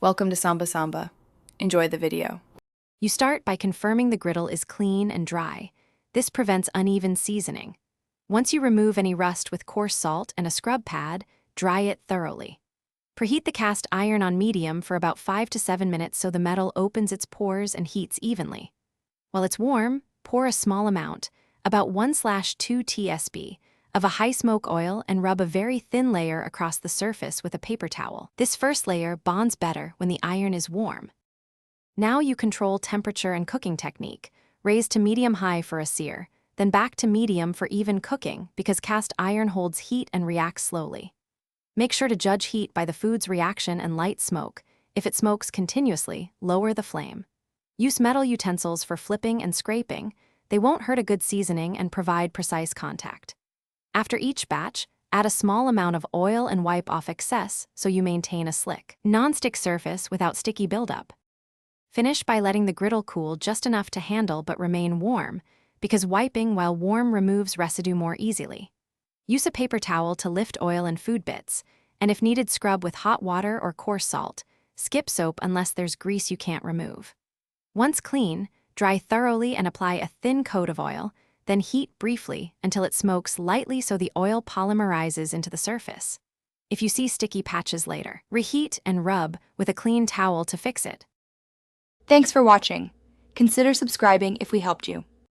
Welcome to Samba Samba. Enjoy the video. You start by confirming the griddle is clean and dry. This prevents uneven seasoning. Once you remove any rust with coarse salt and a scrub pad, dry it thoroughly. Preheat the cast iron on medium for about 5 to 7 minutes so the metal opens its pores and heats evenly. While it's warm, pour a small amount, about 1/2 tsp, of a high smoke oil and rub a very thin layer across the surface with a paper towel. This first layer bonds better when the iron is warm. Now you control temperature and cooking technique. Raise to medium-high for a sear, then back to medium for even cooking because cast iron holds heat and reacts slowly. Make sure to judge heat by the food's reaction and light smoke. If it smokes continuously, lower the flame. Use metal utensils for flipping and scraping. They won't hurt a good seasoning and provide precise contact. After each batch, add a small amount of oil and wipe off excess so you maintain a slick, non-stick surface without sticky buildup. Finish by letting the griddle cool just enough to handle but remain warm, because wiping while warm removes residue more easily. Use a paper towel to lift oil and food bits, and if needed, scrub with hot water or coarse salt. Skip soap unless there's grease you can't remove. Once clean, dry thoroughly and apply a thin coat of oil, then heat briefly until it smokes lightly so the oil polymerizes into the surface. If you see sticky patches later, reheat and rub with a clean towel to fix it. Thanks for watching. Consider subscribing if we helped you.